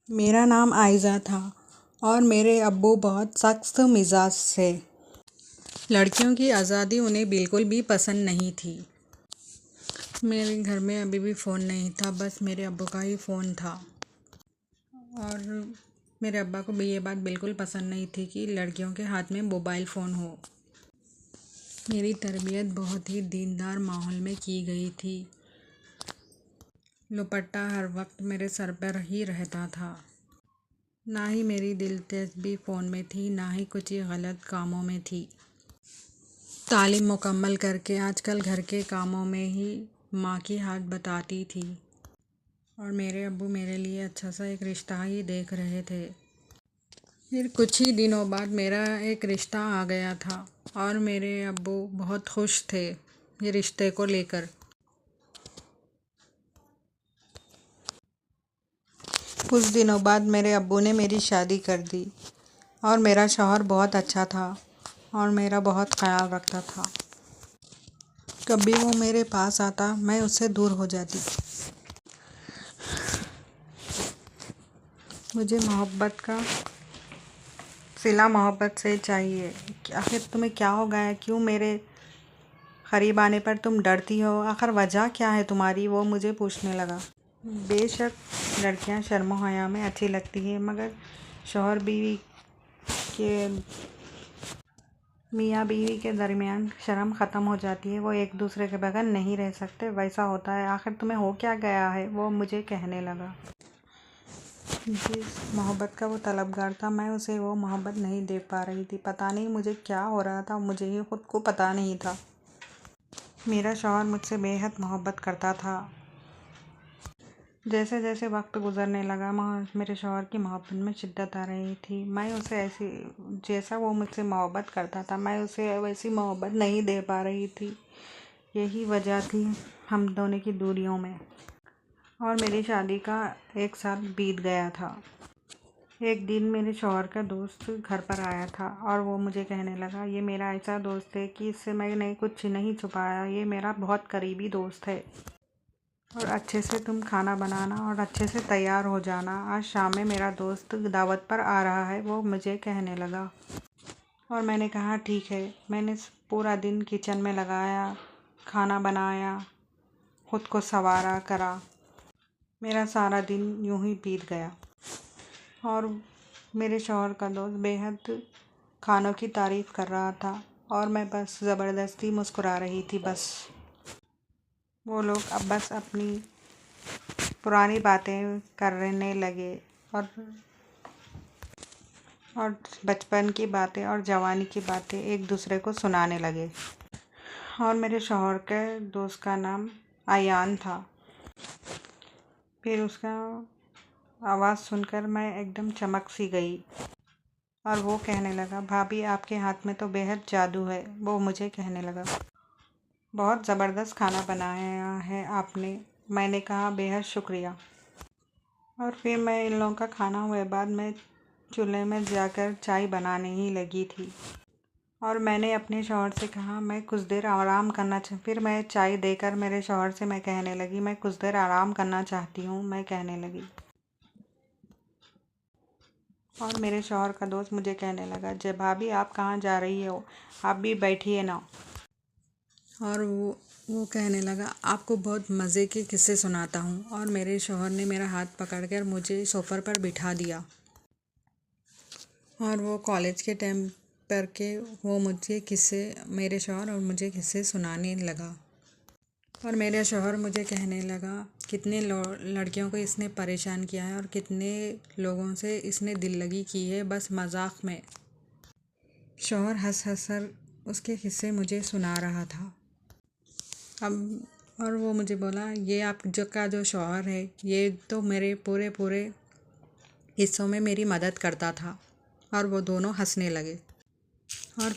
میرا نام عائزہ تھا اور میرے ابو بہت سخت مزاج تھے۔ لڑکیوں کی آزادی انہیں بالکل بھی پسند نہیں تھی۔ میرے گھر میں ابھی بھی فون نہیں تھا، بس میرے ابو کا ہی فون تھا، اور میرے ابا کو بھی یہ بات بالکل پسند نہیں تھی کہ لڑکیوں کے ہاتھ میں موبائل فون ہو۔ میری تربیت بہت ہی دیندار ماحول میں کی گئی تھی۔ دوپٹہ ہر وقت میرے سر پر ہی رہتا تھا۔ نہ ہی میری دلچسپی فون میں تھی، نہ ہی کچھ غلط کاموں میں تھی۔ تعلیم مکمل کر کے آج کل گھر کے کاموں میں ہی ماں کی ہاتھ بٹاتی تھی، اور میرے ابو میرے لیے اچھا سا ایک رشتہ ہی دیکھ رہے تھے۔ پھر کچھ ہی دنوں بعد میرا ایک رشتہ آ گیا تھا، اور میرے ابو بہت خوش تھے یہ رشتے کو لے کر۔ کچھ دنوں بعد میرے ابو نے میری شادی کر دی، اور میرا شوہر بہت اچھا تھا اور میرا بہت خیال رکھتا تھا۔ کبھی وہ میرے پاس آتا، میں اس سے دور ہو جاتی۔ مجھے محبت کا صلہ محبت سے چاہیے۔ آخر تمہیں کیا ہو گیا ہے؟ کیوں میرے قریب آنے پر تم ڈرتی ہو؟ آخر وجہ کیا ہے تمہاری؟ وہ مجھے پوچھنے لگا۔ بے شک لڑکیاں شرم و حیا میں اچھی لگتی ہیں، مگر شوہر بیوی کے میاں بیوی کے درمیان شرم ختم ہو جاتی ہے، وہ ایک دوسرے کے بغیر نہیں رہ سکتے، ویسا ہوتا ہے۔ آخر تمہیں ہو کیا گیا ہے؟ وہ مجھے کہنے لگا۔ جس محبت کا وہ طلبگار تھا، میں اسے وہ محبت نہیں دے پا رہی تھی۔ پتہ نہیں مجھے کیا ہو رہا تھا، مجھے ہی خود کو پتہ نہیں تھا۔ میرا شوہر مجھ سے بے حد محبت کرتا تھا۔ جیسے جیسے وقت گزرنے لگا، میرے شوہر کی محبت میں شدت آ رہی تھی۔ میں اسے جیسا وہ مجھ سے محبت کرتا تھا، میں اسے ویسی محبت نہیں دے پا رہی تھی۔ یہی وجہ تھی ہم دونوں کی دوریوں میں۔ اور میری شادی کا 1 سال بیت گیا تھا۔ ایک دن میرے شوہر کا دوست گھر پر آیا تھا، اور وہ مجھے کہنے لگا، یہ میرا ایسا دوست ہے کہ اس سے میں نے کچھ نہیں چھپایا، یہ میرا بہت قریبی دوست ہے، اور اچھے سے تم کھانا بنانا اور اچھے سے تیار ہو جانا، آج شام میں میرا دوست دعوت پر آ رہا ہے، وہ مجھے کہنے لگا۔ اور میں نے کہا ٹھیک ہے۔ میں نے پورا دن کچن میں لگایا، کھانا بنایا، خود کو سنوارا کرا۔ میرا سارا دن یوں ہی بیت گیا، اور میرے شوہر کا دوست بے حد کھانوں کی تعریف کر رہا تھا، اور میں بس زبردستی مسکرا رہی تھی۔ بس وہ لوگ اب بس اپنی پرانی باتیں کرنے لگے، اور بچپن کی باتیں اور جوانی کی باتیں ایک دوسرے کو سنانے لگے۔ اور میرے شوہر کے دوست کا نام ایان تھا۔ پھر اس کا آواز سن کر میں ایک دم چمک سی گئی، اور وہ کہنے لگا، بھابھی آپ کے ہاتھ میں تو بے حد جادو ہے۔ وہ مجھے کہنے لگا، بہت زبردست کھانا بنایا ہے آپ نے۔ میں نے کہا بے حد شکریہ۔ اور پھر میں ان لوگوں کا کھانا ہوئے بعد میں چولہے میں جا کر چائے بنانے ہی لگی تھی، اور میں نے اپنے شوہر سے کہا میں کچھ دیر آرام کرنا پھر میں چائے دے کر میرے شوہر سے میں کہنے لگی، میں کچھ دیر آرام کرنا چاہتی ہوں، میں کہنے لگی۔ اور میرے شوہر کا دوست مجھے کہنے لگا، بھابھی آپ کہاں جا رہی ہو؟ آپ بھی بیٹھیے نا۔ اور وہ کہنے لگا، آپ کو بہت مزے کے قصے سناتا ہوں۔ اور میرے شوہر نے میرا ہاتھ پکڑ کر مجھے صوفے پر بٹھا دیا، اور وہ کالج کے ٹائم پر کے وہ مجھے میرے شوہر اور مجھے قصے سنانے لگا۔ اور میرا شوہر مجھے کہنے لگا، کتنے لڑکیوں کو اس نے پریشان کیا ہے، اور کتنے لوگوں سے اس نے دل لگی کی ہے، بس مذاق میں۔ شوہر ہنس ہنس کر اس کے قصے مجھے سنا رہا تھا۔ اور وہ مجھے بولا، یہ آپ کا جو شوہر ہے، یہ تو میرے پورے قصوں میں میری مدد کرتا تھا۔ اور وہ دونوں ہنسنے لگے، اور